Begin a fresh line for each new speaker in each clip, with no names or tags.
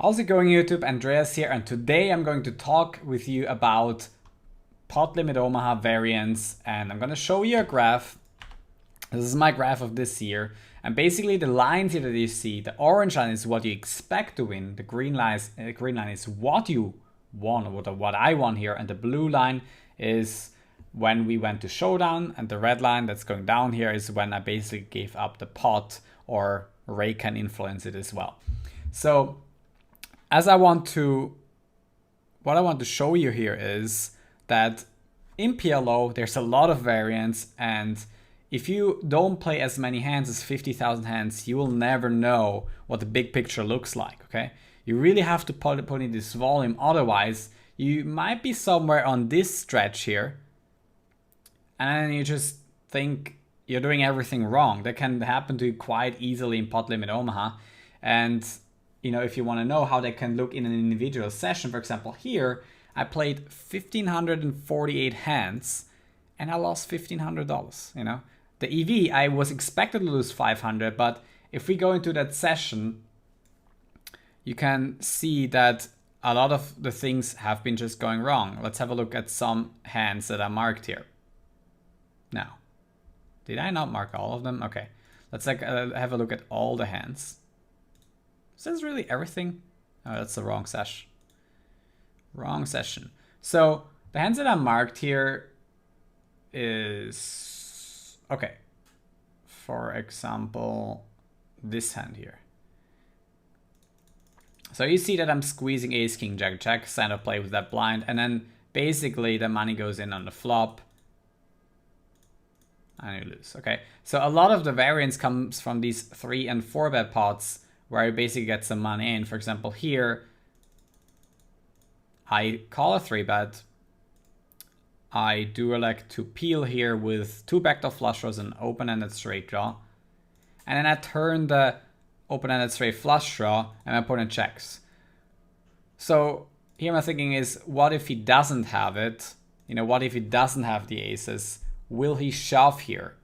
How's it going, YouTube? Andreas here, and today I'm going to talk with you about pot limit Omaha variance, and I'm going to show you a graph. This is my graph of this year, and basically the lines here that you see, the orange line is what you expect to win, the green line is what you won, or what I won here, and the blue line is when we went to showdown, and the red line that's going down here is when I basically gave up the pot, or Ray can influence it as well. So what I want to show you here is that in PLO, there's a lot of variance, and if you don't play as many hands as 50,000 hands, you will never know what the big picture looks like, okay? You really have to put in this volume, otherwise you might be somewhere on this stretch here, and you just think you're doing everything wrong. That can happen to you quite easily in pot limit Omaha, and you know, if you want to know how they can look in an individual session, for example, here, I played 1,548 hands and I lost $1,500, you know. The EV, I was expected to lose 500, but if we go into that session, you can see that a lot of the things have been just going wrong. Let's have a look at some hands that are marked here. Now, did I not mark all of them? Okay, let's have a look at all the hands. Is this really everything? Oh, that's the wrong session. Wrong session. So the hands that are marked here is, okay, for example, this hand here. So you see that I'm squeezing ace, king, jack, jack, stand up play with that blind, and then basically the money goes in on the flop and you lose, okay? So a lot of the variance comes from these 3 and 4 bet pots where I basically get some money in. For example, here, I call a 3-bet. I do elect to peel here with 2 backdoor flush draws and open-ended straight draw. And then I turn the open-ended straight flush draw and my opponent checks. So here my thinking is, what if he doesn't have it? You know, what if he doesn't have the aces? Will he shove here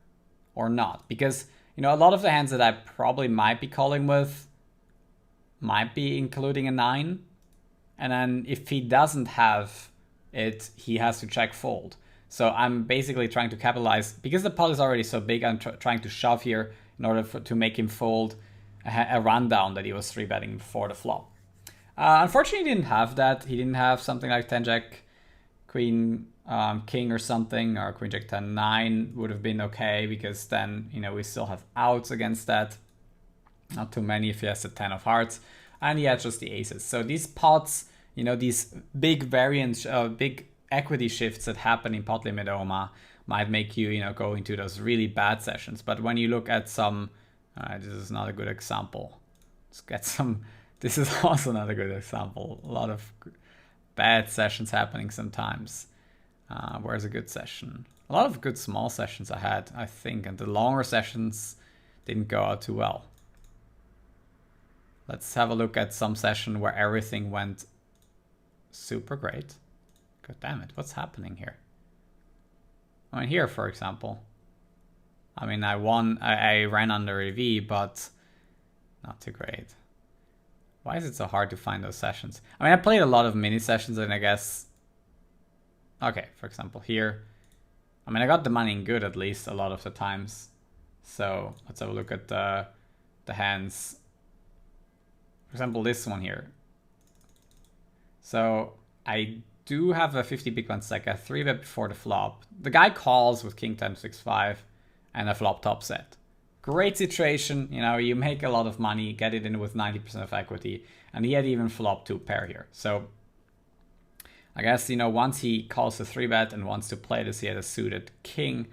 or not? Because, you know, a lot of the hands that I probably might be calling with might be including a 9, and then if he doesn't have it, he has to check fold. So I'm basically trying to capitalize, because the pot is already so big, I'm trying to shove here in order to make him fold a rundown that he was 3-betting before the flop. Unfortunately, he didn't have that. He didn't have something like 10 jack, queen, king or something, or queen jack 10 9 would have been okay, because then, you know, we still have outs against that. Not too many if he has the 10 of hearts, and he had just the aces. So these pots, you know, these big variance, big equity shifts that happen in pot limit Omaha might make you, you know, go into those really bad sessions. But when you look at some, this is not a good example. Let's get some, this is also not a good example. A lot of bad sessions happening sometimes. Where's a good session? A lot of good small sessions I had, I think, and the longer sessions didn't go out too well. Let's have a look at some session where everything went super great. God damn it, what's happening here? I mean, here, for example. I mean, I won, I ran under EV, but not too great. Why is it so hard to find those sessions? I mean, I played a lot of mini sessions, and I guess... Okay, for example, here. I mean, I got the money in good, at least, a lot of the times. So, let's have a look at the hands. For example, this one here. So I do have a 50 big blind stack, a 3-bet before the flop. The guy calls with king 10 6 5 and a flop top set. Great situation, you know, you make a lot of money, get it in with 90% of equity, and he had even flop 2 pair here. So I guess, you know, once he calls a 3-bet and wants to play this, he had a suited king,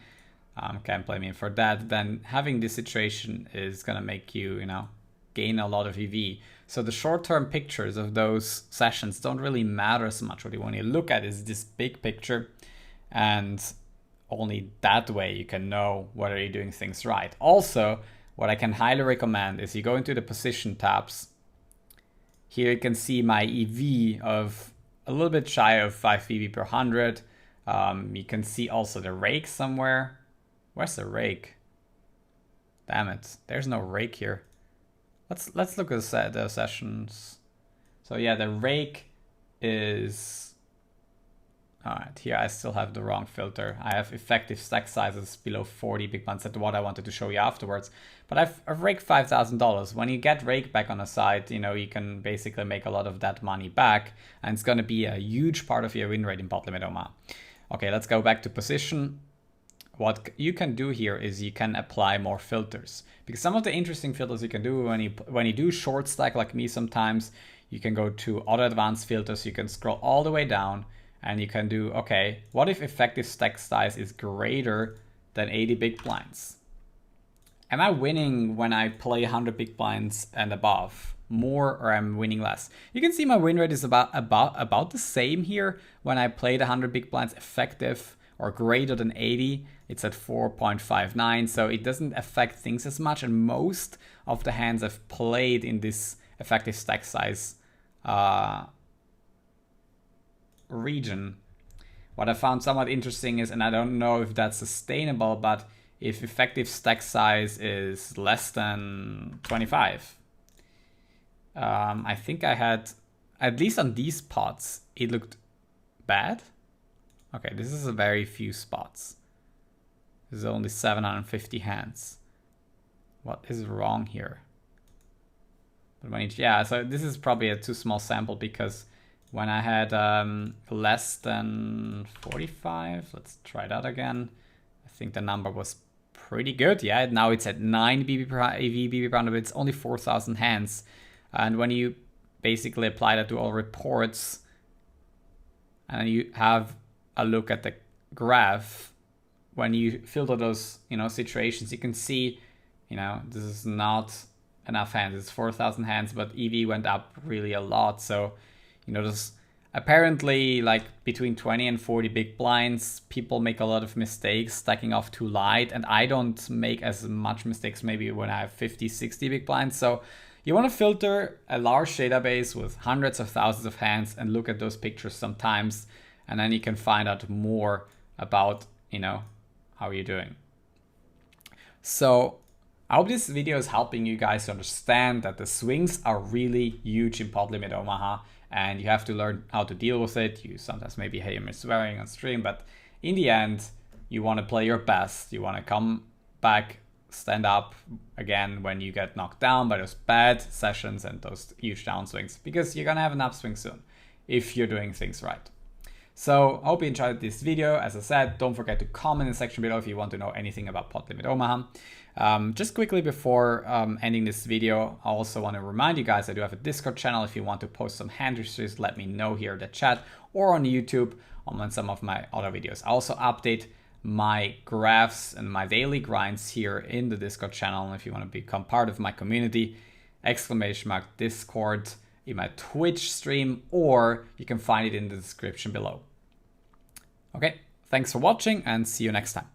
can't blame him for that, then having this situation is gonna make you, you know, gain a lot of EV. So the short-term pictures of those sessions don't really matter as much. What you want to look at is this big picture, and only that way you can know whether you're doing things right. Also, what I can highly recommend is you go into the position tabs. Here you can see my EV of a little bit shy of 5 EV per 100. You can see also the rake somewhere. Where's the rake? Damn it, there's no rake here. Let's look at the sessions. So yeah, the rake is... Alright, here I still have the wrong filter. I have effective stack sizes below 40 big blinds. That's what I wanted to show you afterwards. But I've raked $5,000. When you get rake back on a side, you know, you can basically make a lot of that money back. And it's going to be a huge part of your win rate in pot limit Omaha. Okay, let's go back to position. What you can do here is you can apply more filters. Because some of the interesting filters you can do when you do short stack like me sometimes, you can go to other advanced filters. You can scroll all the way down. And you can do, okay, what if effective stack size is greater than 80 big blinds? Am I winning when I play 100 big blinds and above more, or am I winning less? You can see my win rate is about the same here. When I played 100 big blinds effective or greater than 80, it's at 4.59. So it doesn't affect things as much. And most of the hands I've played in this effective stack size region. What I found somewhat interesting is, and I don't know if that's sustainable, but if effective stack size is less than 25, I think I had, at least on these pots, it looked bad. Okay, this is a very few spots. There's only 750 hands. What is wrong here? But when yeah, so this is probably a too small sample, because when I had less than 45, let's try that again. I think the number was pretty good. Yeah, now it's at 9 BB per EV BB per 100, but it's only 4,000 hands. And when you basically apply that to all reports, and you have a look at the graph, when you filter those, you know, situations, you can see, you know, this is not enough hands. It's 4,000 hands, but EV went up really a lot. So, you know, there's apparently like between 20 and 40 big blinds, people make a lot of mistakes stacking off too light. And I don't make as much mistakes maybe when I have 50, 60 big blinds. So you want to filter a large database with hundreds of thousands of hands and look at those pictures sometimes. And then you can find out more about, you know, how you're doing. So I hope this video is helping you guys to understand that the swings are really huge in pot limit Omaha, and you have to learn how to deal with it. You sometimes maybe hear me swearing on stream, but in the end, you want to play your best. You want to come back, stand up again when you get knocked down by those bad sessions and those huge downswings, because you're going to have an upswing soon if you're doing things right. So I hope you enjoyed this video. As I said, don't forget to comment in the section below if you want to know anything about pot limit Omaha. Just quickly before ending this video, I also want to remind you guys I do have a Discord channel. If you want to post some hand histories, let me know here in the chat or on YouTube on some of my other videos. I also update my graphs and my daily grinds here in the Discord channel. And if you want to become part of my community, !Discord in my Twitch stream, or you can find it in the description below. Okay, thanks for watching and see you next time.